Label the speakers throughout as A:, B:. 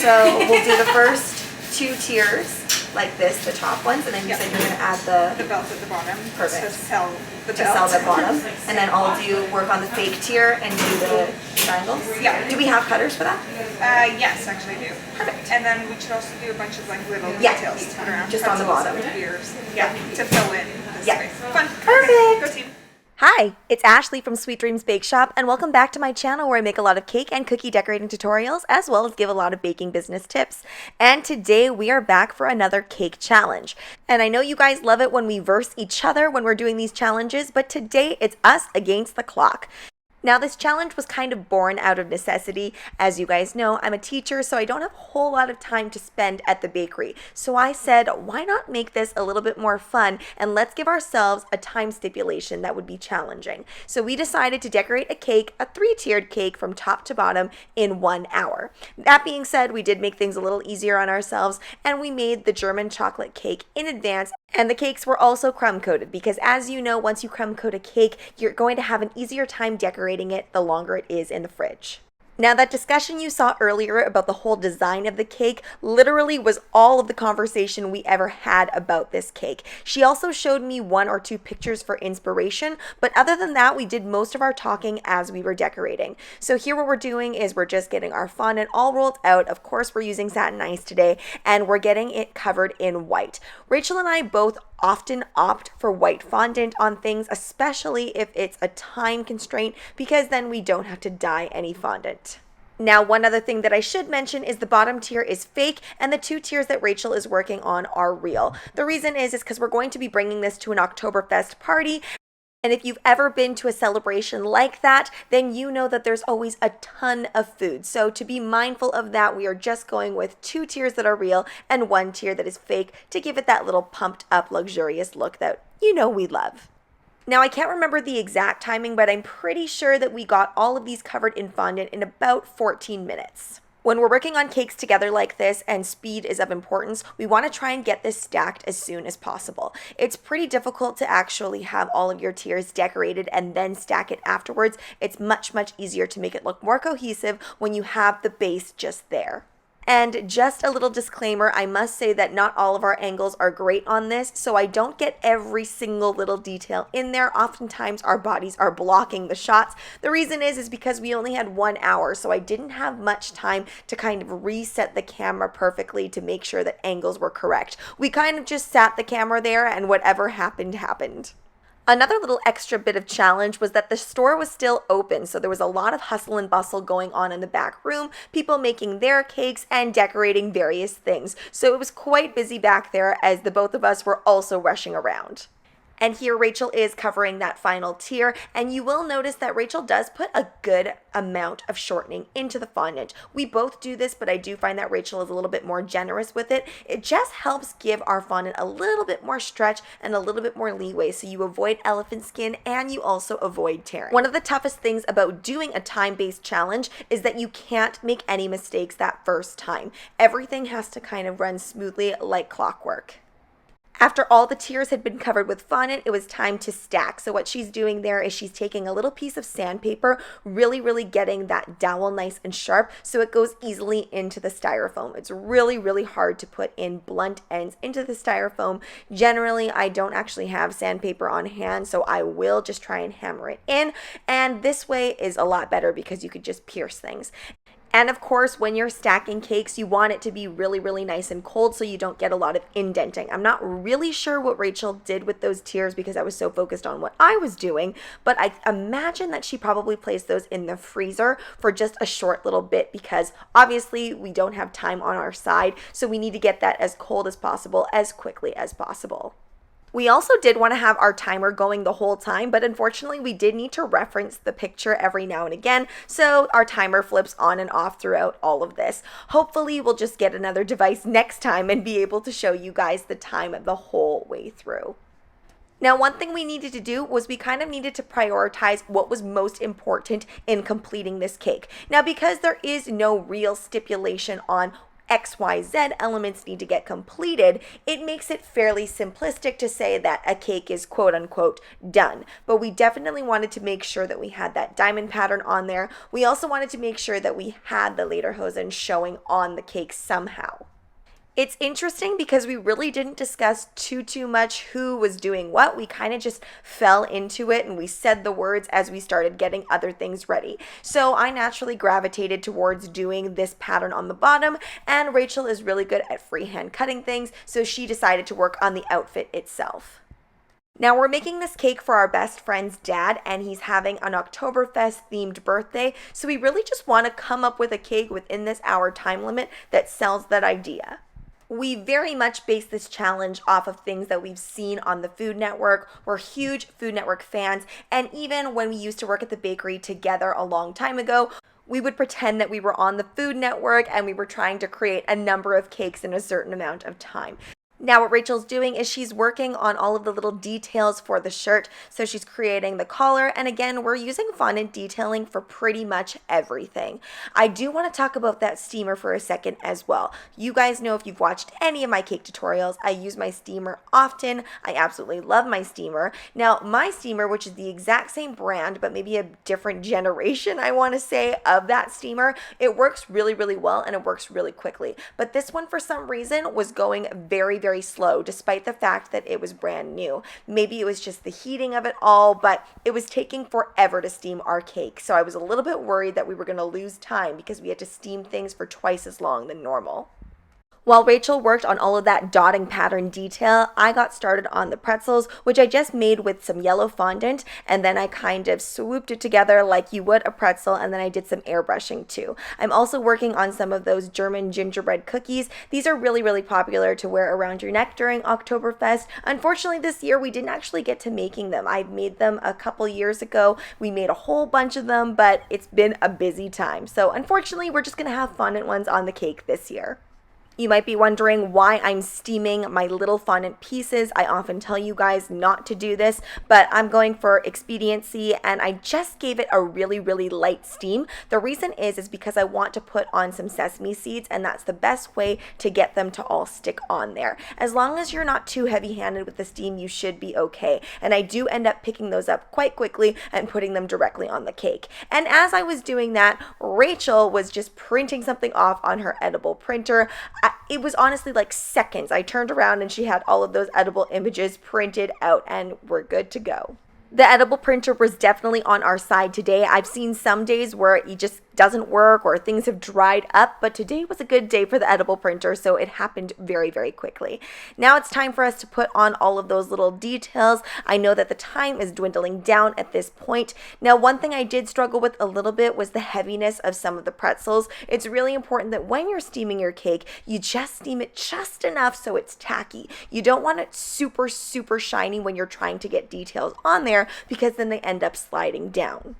A: So we'll do the first 2 tiers like this, the top ones, and then you said you're going to add
B: the belt at the bottom.
A: Perfect.
B: To sell the
A: bottom. And then I'll work on the fake tier and do the triangles.
B: Yeah.
A: Do we have cutters for that?
B: Yes, actually I do.
A: Perfect.
B: And then we should also do a bunch of like little details to put around.
A: Just on the bottom.
B: Ears. Yeah, to fill in the space. Fun.
A: Perfect.
B: Go team.
A: Hi, it's Ashleigh from Sweet Dreams Bake Shop, and welcome back to my channel where I make a lot of cake and cookie decorating tutorials, as well as give a lot of baking business tips. And today we are back for another cake challenge. And I know you guys love it when we verse each other when we're doing these challenges, but today it's us against the clock. Now, this challenge was kind of born out of necessity. As you guys know, I'm a teacher, so I don't have a whole lot of time to spend at the bakery. So I said, why not make this a little bit more fun, and let's give ourselves a time stipulation that would be challenging. So we decided to decorate a cake, a 3-tiered cake from top to bottom in 1 hour. That being said, we did make things a little easier on ourselves, and we made the German chocolate cake in advance. And the cakes were also crumb coated because, as you know, once you crumb coat a cake, you're going to have an easier time decorating it the longer it is in the fridge. Now, that discussion you saw earlier about the whole design of the cake literally was all of the conversation we ever had about this cake. She also showed me 1 or 2 pictures for inspiration, but other than that, we did most of our talking as we were decorating. So here what we're doing is we're just getting our fondant all rolled out. Of course, we're using satin ice today, and we're getting it covered in white. Rachel and I both often opt for white fondant on things, especially if it's a time constraint, because then we don't have to dye any fondant. Now, one other thing that I should mention is the bottom tier is fake and the 2 tiers that Rachel is working on are real. The reason is because we're going to be bringing this to an Oktoberfest party. And if you've ever been to a celebration like that, then you know that there's always a ton of food. So to be mindful of that, we are just going with 2 tiers that are real and 1 tier that is fake to give it that little pumped up, luxurious look that you know we love. Now, I can't remember the exact timing, but I'm pretty sure that we got all of these covered in fondant in about 14 minutes. When we're working on cakes together like this and speed is of importance, we want to try and get this stacked as soon as possible. It's pretty difficult to actually have all of your tiers decorated and then stack it afterwards. It's much easier to make it look more cohesive when you have the base just there. And just a little disclaimer, I must say that not all of our angles are great on this, so I don't get every single little detail in there. Oftentimes our bodies are blocking the shots. The reason is because we only had 1 hour, so I didn't have much time to kind of reset the camera perfectly to make sure that angles were correct. We kind of just sat the camera there and whatever happened, happened. Another little extra bit of challenge was that the store was still open, so there was a lot of hustle and bustle going on in the back room, people making their cakes and decorating various things. So it was quite busy back there as the both of us were also rushing around. And here Rachel is covering that final tier, and you will notice that Rachel does put a good amount of shortening into the fondant. We both do this, but I do find that Rachel is a little bit more generous with it. It just helps give our fondant a little bit more stretch and a little bit more leeway, so you avoid elephant skin and you also avoid tearing. One of the toughest things about doing a time-based challenge is that you can't make any mistakes that first time. Everything has to kind of run smoothly like clockwork. After all the tiers had been covered with fondant, it was time to stack. So what she's doing there is she's taking a little piece of sandpaper, really getting that dowel nice and sharp so it goes easily into the styrofoam. It's really hard to put in blunt ends into the styrofoam. Generally, I don't actually have sandpaper on hand, so I will just try and hammer it in. And this way is a lot better because you could just pierce things. And of course, when you're stacking cakes, you want it to be really nice and cold so you don't get a lot of indenting. I'm not really sure what Rachel did with those tiers because I was so focused on what I was doing, but I imagine that she probably placed those in the freezer for just a short little bit because obviously we don't have time on our side, so we need to get that as cold as possible, as quickly as possible. We also did want to have our timer going the whole time, but unfortunately we did need to reference the picture every now and again, so our timer flips on and off throughout all of this. Hopefully we'll just get another device next time and be able to show you guys the time the whole way through. Now, one thing we needed to do was we kind of needed to prioritize what was most important in completing this cake. Now, because there is no real stipulation on XYZ elements need to get completed, it makes it fairly simplistic to say that a cake is quote unquote done. But we definitely wanted to make sure that we had that diamond pattern on there. We also wanted to make sure that we had the lederhosen showing on the cake somehow. It's interesting because we really didn't discuss too much who was doing what. We kind of just fell into it and we said the words as we started getting other things ready. So I naturally gravitated towards doing this pattern on the bottom, and Rachel is really good at freehand cutting things, so she decided to work on the outfit itself. Now we're making this cake for our best friend's dad, and he's having an Oktoberfest themed birthday, so we really just want to come up with a cake within this hour time limit that sells that idea. We very much base this challenge off of things that we've seen on the Food Network. We're huge Food Network fans, and even when we used to work at the bakery together a long time ago, we would pretend that we were on the Food Network and we were trying to create a number of cakes in a certain amount of time. Now what Rachel's doing is she's working on all of the little details for the shirt. So she's creating the collar, and again, we're using fondant detailing for pretty much everything. I do want to talk about that steamer for a second as well. You guys know, if you've watched any of my cake tutorials, I use my steamer often. I absolutely love my steamer. Now my steamer, which is the exact same brand, but maybe a different generation, I want to say, of that steamer, it works really well and it works really quickly. But this one, for some reason, was going very slow, despite the fact that it was brand new. Maybe it was just the heating of it all, but it was taking forever to steam our cake. So I was a little bit worried that we were going to lose time because we had to steam things for twice as long than normal. While Rachel worked on all of that dotting pattern detail, I got started on the pretzels, which I just made with some yellow fondant, and then I kind of swooped it together like you would a pretzel, and then I did some airbrushing too. I'm also working on some of those German gingerbread cookies. These are really popular to wear around your neck during Oktoberfest. Unfortunately, this year we didn't actually get to making them. I made them a couple years ago. We made a whole bunch of them, but it's been a busy time. So unfortunately, we're just gonna have fondant ones on the cake this year. You might be wondering why I'm steaming my little fondant pieces. I often tell you guys not to do this, but I'm going for expediency, and I just gave it a really light steam. The reason is because I want to put on some sesame seeds, and that's the best way to get them to all stick on there. As long as you're not too heavy-handed with the steam, you should be okay. And I do end up picking those up quite quickly and putting them directly on the cake. And as I was doing that, Rachel was just printing something off on her edible printer. It was honestly like seconds. I turned around and she had all of those edible images printed out, and we're good to go. The edible printer was definitely on our side today. I've seen some days where it just doesn't work or things have dried up, but today was a good day for the edible printer, so it happened very quickly. Now it's time for us to put on all of those little details. I know that the time is dwindling down at this point. Now, one thing I did struggle with a little bit was the heaviness of some of the pretzels. It's really important that when you're steaming your cake, you just steam it just enough so it's tacky. You don't want it super shiny when you're trying to get details on there, because then they end up sliding down.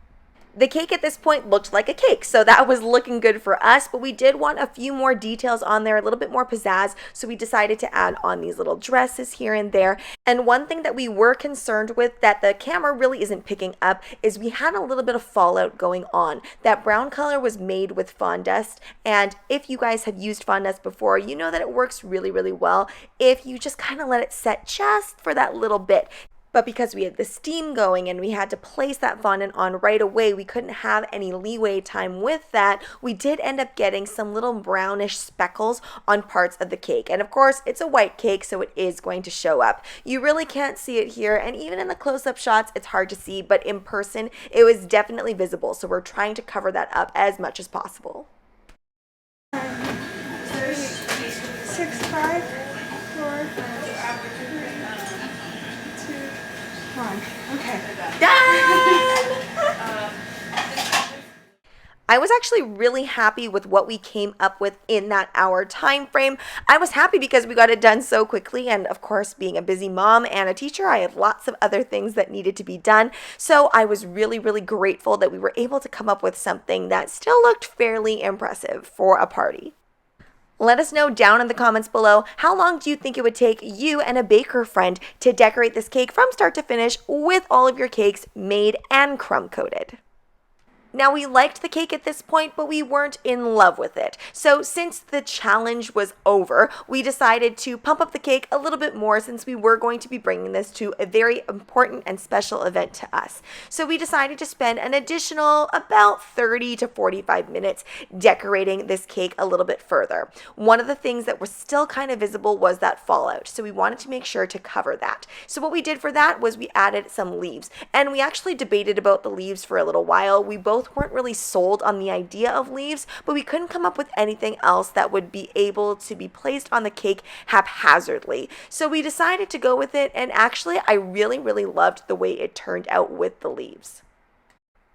A: The cake at this point looked like a cake, so that was looking good for us, but we did want a few more details on there, a little bit more pizzazz, so we decided to add on these little dresses here and there. And one thing that we were concerned with that the camera really isn't picking up is we had a little bit of fallout going on. That brown color was made with fondust, and if you guys have used fondust before, you know that it works really well if you just kind of let it set just for that little bit. But because we had the steam going and we had to place that fondant on right away, we couldn't have any leeway time with that. We did end up getting some little brownish speckles on parts of the cake. And of course, it's a white cake, so it is going to show up. You really can't see it here, and even in the close-up shots, it's hard to see, but in person, it was definitely visible. So we're trying to cover that up as much as possible.
B: 6, 5, 4, 3, 2, 1. Okay.
A: Done! I was actually really happy with what we came up with in that hour time frame. I was happy because we got it done so quickly, and of course, being a busy mom and a teacher, I had lots of other things that needed to be done. So I was really grateful that we were able to come up with something that still looked fairly impressive for a party. Let us know down in the comments below, how long do you think it would take you and a baker friend to decorate this cake from start to finish with all of your cakes made and crumb coated? Now, we liked the cake at this point, but we weren't in love with it. So since the challenge was over, we decided to pump up the cake a little bit more since we were going to be bringing this to a very important and special event to us. So we decided to spend an additional about 30 to 45 minutes decorating this cake a little bit further. One of the things that was still kind of visible was that fallout, so we wanted to make sure to cover that. So what we did for that was we added some leaves, and we actually debated about the leaves for a little while. We both weren't really sold on the idea of leaves, but we couldn't come up with anything else that would be able to be placed on the cake haphazardly. So we decided to go with it, and actually I really loved the way it turned out with the leaves.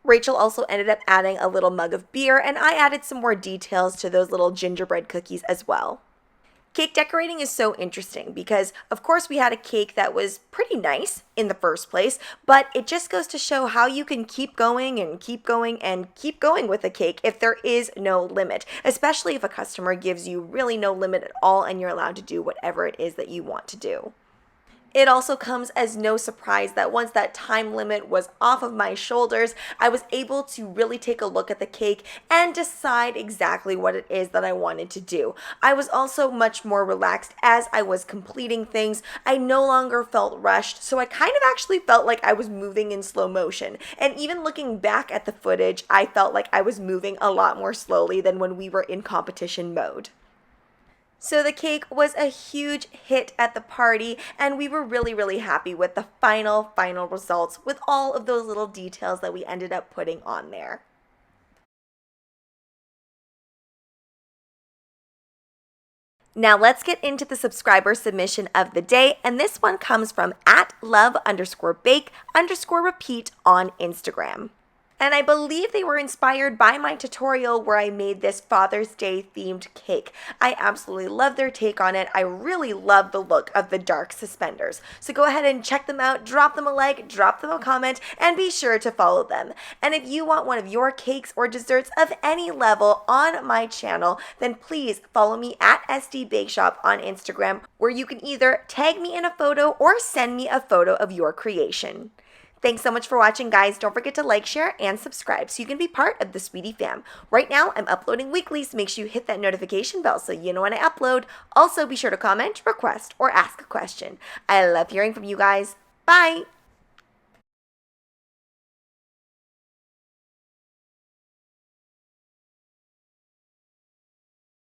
A: Rachel also ended up adding a little mug of beer, and I added some more details to those little gingerbread cookies as well. Cake decorating is so interesting because, of course, we had a cake that was pretty nice in the first place, but it just goes to show how you can keep going and keep going and keep going with a cake if there is no limit, especially if a customer gives you really no limit at all and you're allowed to do whatever it is that you want to do. It also comes as no surprise that once that time limit was off of my shoulders, I was able to really take a look at the cake and decide exactly what it is that I wanted to do. I was also much more relaxed as I was completing things. I no longer felt rushed, so I kind of actually felt like I was moving in slow motion. And even looking back at the footage, I felt like I was moving a lot more slowly than when we were in competition mode. So the cake was a huge hit at the party, and we were really happy with the final results with all of those little details that we ended up putting on there. Now let's get into the subscriber submission of the day, and this one comes from @love_bake_repeat on Instagram. And I believe they were inspired by my tutorial where I made this Father's Day themed cake. I absolutely love their take on it. I really love the look of the dark suspenders. So go ahead and check them out, drop them a like, drop them a comment, and be sure to follow them. And if you want one of your cakes or desserts of any level on my channel, then please follow me at SD Bake Shop on Instagram, where you can either tag me in a photo or send me a photo of your creation. Thanks so much for watching, guys. Don't forget to like, share, and subscribe so you can be part of the Sweetie fam. Right now, I'm uploading weekly, so make sure you hit that notification bell so you know when I upload. Also, be sure to comment, request, or ask a question. I love hearing from you guys. Bye!